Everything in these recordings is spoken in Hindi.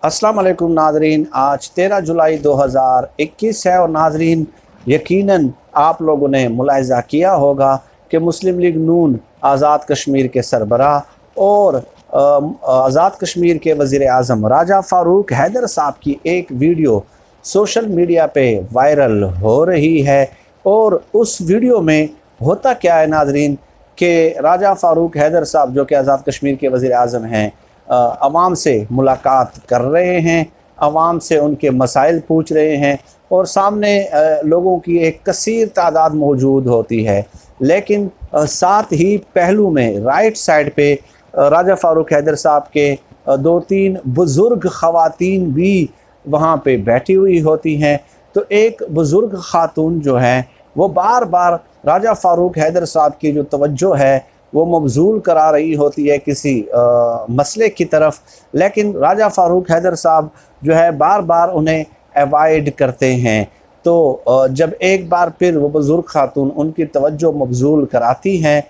अस्सलाम वालेकुम नाजरीन, आज 13 जुलाई 2021 है और नाजरीन यकीनन आप लोगों ने मुलाहिज़ा किया होगा कि मुस्लिम लीग नून आज़ाद कश्मीर के सरबराह और आज़ाद कश्मीर के वज़ीर आज़म राजा फ़ारूक हैदर साहब की एक वीडियो सोशल मीडिया पे वायरल हो रही है। और उस वीडियो में होता क्या है नाजरीन कि राजा फ़ारूक हैदर साहब जो कि आज़ाद कश्मीर के वज़ीर आज़म हैं, अवाम से मुलाकात कर रहे हैं, अवाम से उनके मसाइल पूछ रहे हैं और सामने लोगों की एक कसीर तादाद मौजूद होती है। लेकिन साथ ही पहलू में राइट साइड पे राजा फ़ारूक हैदर साहब के 2-3 बुज़ुर्ग ख़वातीन भी वहाँ पे बैठी हुई होती हैं। तो एक बुज़ुर्ग ख़ातून जो है वो बार बार राजा फ़ारूक हैदर साहब की जो तवज्जो है वो मबजूल करा रही होती है किसी मसले की तरफ, लेकिन राजा फ़ारूक हैदर साहब जो है बार बार उन्हें अवॉइड करते हैं। तो जब एक बार फिर वो बुज़ुर्ग ख़ातून उनकी तवज्जो मबजूल कराती हैं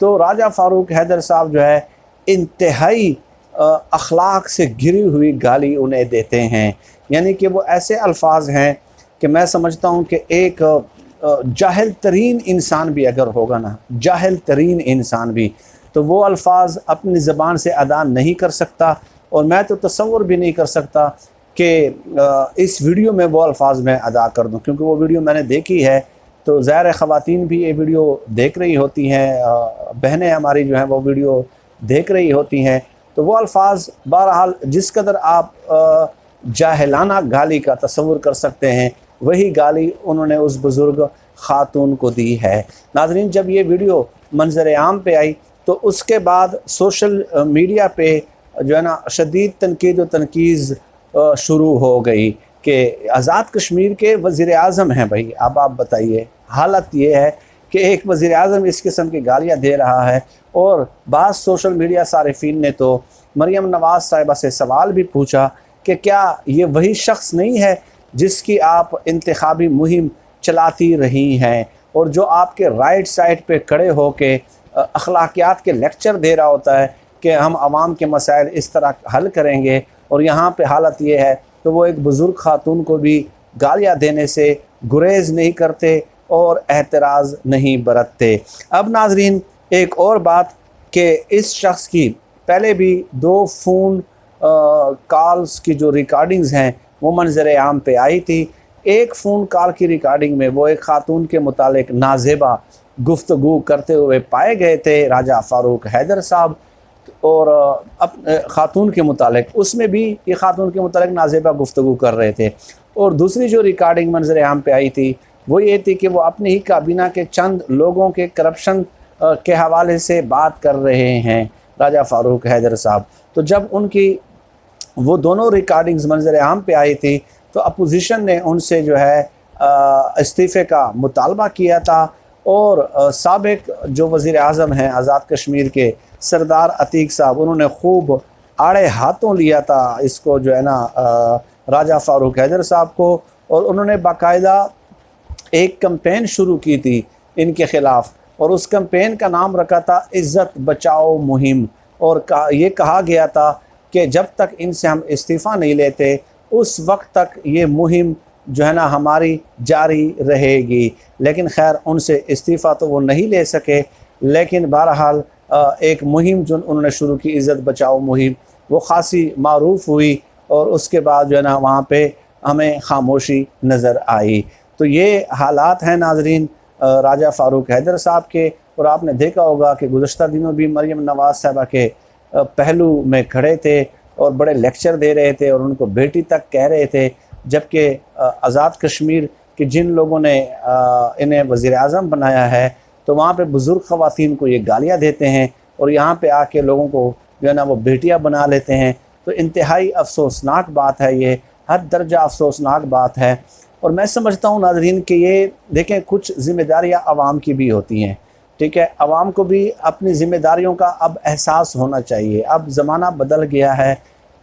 तो राजा फ़ारूक हैदर साहब जो है इंतहाई अखलाक से घिरी हुई गाली उन्हें देते हैं। यानी कि वो ऐसे अल्फाज हैं कि मैं समझता हूँ कि एक जाहिल तरीन इंसान भी अगर होगा ना, जाहिल तरीन इंसान भी, तो वो अल्फाज अपनी ज़बान से अदा नहीं कर सकता। और मैं तो तसव्वुर भी नहीं कर सकता कि इस वीडियो में वो अल्फाज मैं अदा कर दूं, क्योंकि वो वीडियो मैंने देखी है। तो ज़ाहिर ख़वातीन भी ये वीडियो देख रही होती हैं, बहनें हमारी जो हैं वो वीडियो देख रही होती हैं। तो वो अल्फाज बहरहाल जिस कदर आप जाहिलाना गाली का तसव्वुर कर सकते हैं वही गाली उन्होंने उस बुज़ुर्ग ख़ातून को दी है। नाज़रीन, जब ये वीडियो मंज़र आम पे आई तो उसके बाद सोशल मीडिया पे जो है ना शदीद तनकीद व तनकीज़ शुरू हो गई कि आज़ाद कश्मीर के वज़ीर आज़म हैं भाई। अब आप बताइए, हालत ये है कि एक वज़ीर आज़म इस किस्म की गालियाँ दे रहा है। और बाज़ सोशल मीडिया सारिफीन ने तो मरियम नवाज़ साहिबा से सवाल भी पूछा कि क्या ये वही शख्स नहीं है जिसकी आप इंतखाबी मुहिम चलाती रही हैं और जो आपके राइट साइड पे खड़े हो के अखलाकियात के लेक्चर दे रहा होता है कि हम आवाम के मसाइल इस तरह हल करेंगे, और यहाँ पे हालत ये है। तो वो एक बुज़ुर्ग ख़ातून को भी गालियाँ देने से गुरेज़ नहीं करते और एहतराज़ नहीं बरतते। अब नाजरीन एक और बात कि इस शख्स की पहले भी 2 फ़ोन कॉल्स की जो रिकॉर्डिंग्स हैं वो मंज़र आम पे आई थी। एक फ़ोन कॉल की रिकॉर्डिंग में वो एक ख़ातून के मुतालिक नाज़ेबा गुफ्तगू करते हुए पाए गए थे राजा फ़ारूक हैदर साहब, और ख़ातून के मुतालिक उसमें भी ये ख़ातून के मुतालिक नाज़ेबा गुफ्तगू कर रहे थे। और दूसरी जो रिकॉर्डिंग मंज़र आम पे आई थी वो ये थी कि वो अपनी ही काबीना के चंद लोगों के करप्शन के हवाले से बात कर रहे हैं राजा फ़ारूक हैदर साहब। तो जब उनकी वो दोनों रिकॉर्डिंग्स मंज़र आम पे आई थी तो अपोजिशन ने उनसे जो है इस्तीफ़े का मुतालबा किया था। और साबिक जो वज़ीर आज़म हैं आज़ाद कश्मीर के सरदार अतीक साहब, उन्होंने खूब आड़े हाथों लिया था इसको जो है ना राजा फ़ारूक हैदर साहब को, और उन्होंने बाकायदा एक कैंपेन शुरू की थी इनके ख़िलाफ़, और उस कैंपेन का नाम रखा था इज़्ज़त बचाओ मुहिम। और ये कहा गया था कि जब तक इनसे हम इस्तीफ़ा नहीं लेते उस वक्त तक ये मुहिम जो है ना हमारी जारी रहेगी। लेकिन खैर उनसे इस्तीफ़ा तो वो नहीं ले सके, लेकिन बहरहाल एक मुहिम जो उन्होंने शुरू की इज़्ज़त बचाओ मुहिम वो ख़ासी मारूफ़ हुई, और उसके बाद जो है ना वहाँ पे हमें खामोशी नज़र आई। तो ये हालात हैं नाजरीन राजा फ़ारूक हैदर साहब के। और आपने देखा होगा कि गुज़श्ता दिनों भी मरियम नवाज़ साहिबा के पहलू में खड़े थे और बड़े लेक्चर दे रहे थे और उनको बेटी तक कह रहे थे, जबकि आज़ाद कश्मीर के जिन लोगों ने इन्हें वज़ीर आज़म बनाया है तो वहाँ पे बुज़ुर्ग ख़वातीन को ये गालियाँ देते हैं और यहाँ पे आके लोगों को जो है ना वो बेटियाँ बना लेते हैं। तो इंतहाई अफसोसनाक बात है, ये हद दर्जा अफसोसनाक बात है। और मैं समझता हूँ नाज़रीन कि ये देखें, कुछ ज़िम्मेदारियाँ आवाम की भी होती हैं, ठीक है। आवाम को भी अपनी ज़िम्मेदारियों का अब एहसास होना चाहिए। अब ज़माना बदल गया है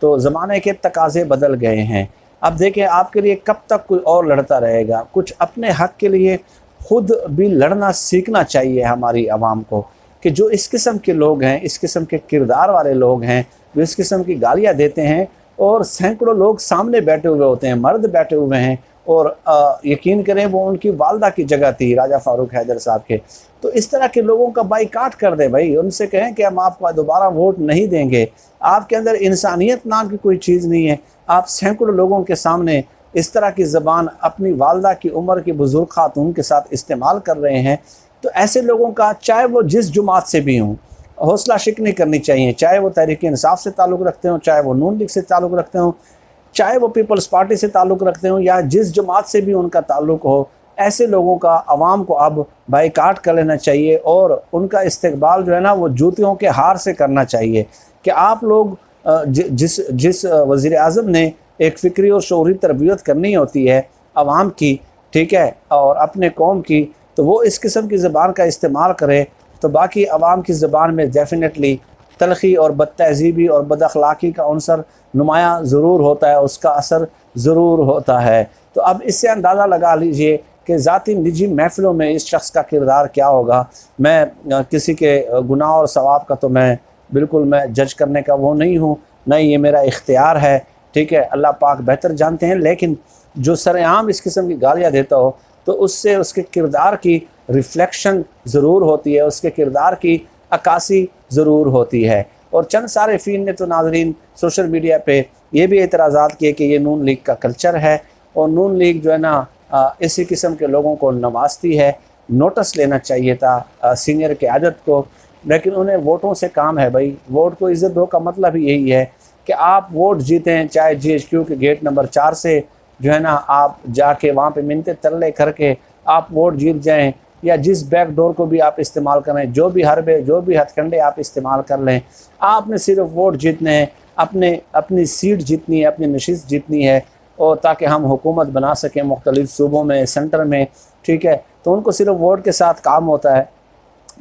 तो ज़माने के तकाज़े बदल गए हैं। अब देखें, आपके लिए कब तक कोई और लड़ता रहेगा। कुछ अपने हक़ के लिए ख़ुद भी लड़ना सीखना चाहिए हमारी आवाम को, कि जो इस किस्म के लोग हैं, इस किस्म के किरदार वाले लोग हैं, जो इस किस्म की गालियाँ देते हैं, और सैकड़ों लोग सामने बैठे हुए होते हैं, मर्द बैठे हुए हैं, और यकीन करें वो उनकी वालदा की जगह थी राजा फारूक हैदर साहब के। तो इस तरह के लोगों का बाइकाट कर दें भाई, उनसे कहें कि हम आपको दोबारा वोट नहीं देंगे। आपके अंदर इंसानियत नाम की कोई चीज़ नहीं है। आप सैकड़ों लोगों के सामने इस तरह की ज़बान अपनी वालदा की उम्र की बुज़ुर्ग खातून के साथ इस्तेमाल कर रहे हैं। तो ऐसे लोगों का, चाहे वो जिस जुमात से भी हों, हौसला शिकनी करनी चाहिए, चाहे वो तहरीक इंसाफ से ताल्लुक़ रखते हो, चाहे वो नून लीग से ताल्लुक़ रखते हो, चाहे वो पीपल्स पार्टी से ताल्लुक़ रखते हो, या जिस जमात से भी उनका ताल्लुक़ हो। ऐसे लोगों का आवाम को अब बाइकाट कर लेना चाहिए और उनका इस्तकबाल जो है ना वो जूतियों के हार से करना चाहिए कि आप लोग जिस वज़ीर आज़म ने एक फ़िक्री और शऊरी तरबियत करनी होती है आवाम की, ठीक है, और अपने कौम की, तो वो इस किस्म की ज़बान का इस्तेमाल करे तो बाकी आवाम की ज़बान में डेफिनेटली तलखी और बदतहज़ीबी और बदअखलाक़ी का अंसर नुमाया ज़रूर होता है, उसका असर ज़रूर होता है। तो अब इससे अंदाज़ा लगा लीजिए कि ज़ाती निजी महफ़िलों में इस शख्स का किरदार क्या होगा। मैं किसी के गुनाह और सवाब का तो मैं बिल्कुल मैं जज करने का वो नहीं हूँ, नहीं ये मेरा इख्तियार है, ठीक है, अल्लाह पाक बेहतर जानते हैं। लेकिन जो सरेआम इस किस्म की गालियाँ देता हो तो उससे उसके किरदार की रिफ्लेक्शन ज़रूर होती है, उसके किरदार की अक्कासी ज़रूर होती है। और चंद सारिफीन ने तो नाज़रीन सोशल मीडिया पे ये भी एतराज़ात किए कि ये नून लीग का कल्चर है और नून लीग जो है ना इसी किस्म के लोगों को नवाजती है। नोटिस लेना चाहिए था सीनियर क़यादत को, लेकिन उन्हें वोटों से काम है भाई। वोट को इज़्ज़त दो का मतलब ही यही है कि आप वोट जीतें, चाहे GHQ के गेट नंबर 4 से जो है ना आप जाके वहाँ पे मिन्नतें तरले करके आप वोट जीत जाएं, या जिस बैक डोर को भी आप इस्तेमाल करें, जो भी हरबे, जो भी हथकंडे आप इस्तेमाल कर लें, आपने सिर्फ वोट जीतने हैं, अपनी सीट जीतनी है, अपनी नशिस्त जीतनी है, और ताकि हम हुकूमत बना सकें मुख्तलिफ सूबों में, सेंटर में, ठीक है। तो उनको सिर्फ वोट के साथ काम होता है,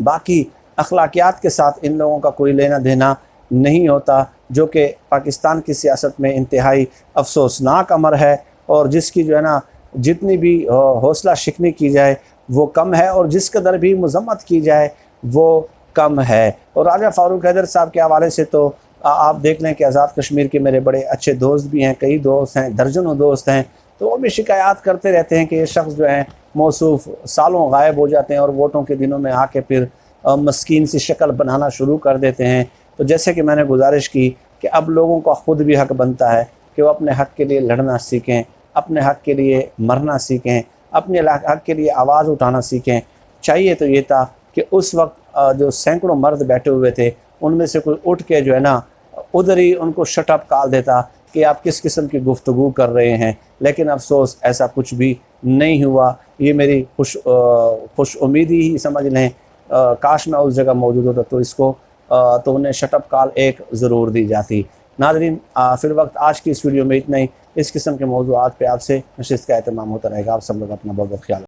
बाकी अखलाकियात के साथ इन लोगों का कोई लेना देना नहीं होता, जो कि पाकिस्तान की सियासत में इंतहाई अफसोसनाक अमर है। और जिसकी जो है ना जितनी भी हौसला शिकनी की जाए वो कम है, और जिस कदर भी मजम्मत की जाए वो कम है। और राजा फारूक हैदर साहब के हवाले से तो आप देख लें कि आज़ाद कश्मीर के मेरे बड़े अच्छे दोस्त भी हैं, कई दोस्त हैं, दर्जनों दोस्त हैं, तो वो भी शिकायत करते रहते हैं कि ये शख्स जो है मौसूफ सालों गायब हो जाते हैं और वोटों के दिनों में आके फिर मस्कीन सी शक्ल बनाना शुरू कर देते हैं। तो जैसे कि मैंने गुजारिश की कि अब लोगों का ख़ुद भी हक़ बनता है कि वो अपने हक़ के लिए लड़ना सीखें, अपने हक़ के लिए मरना सीखें, अपने हक़ के लिए आवाज़ उठाना सीखें। चाहिए तो ये था कि उस वक्त जो सैकड़ों मर्द बैठे हुए थे उनमें से कोई उठ के जो है ना उधर ही उनको शटअप कॉल देता कि आप किस किस्म की गुफ्तगू कर रहे हैं। लेकिन अफसोस ऐसा कुछ भी नहीं हुआ। ये मेरी खुश उम्मीदी ही समझ लें। काश मैं उस जगह मौजूद होता तो इसको तो उन्हें शटअप कॉल एक ज़रूर दी जाती। नाज़रीन फिर वक्त आज की इस वीडियो में इतना ही। इस किस्म के मौज़ूआत पे आपसे नशिस्त का एहतमाम होता रहेगा। आप सब लोग अपना बहुत बहुत ख्याल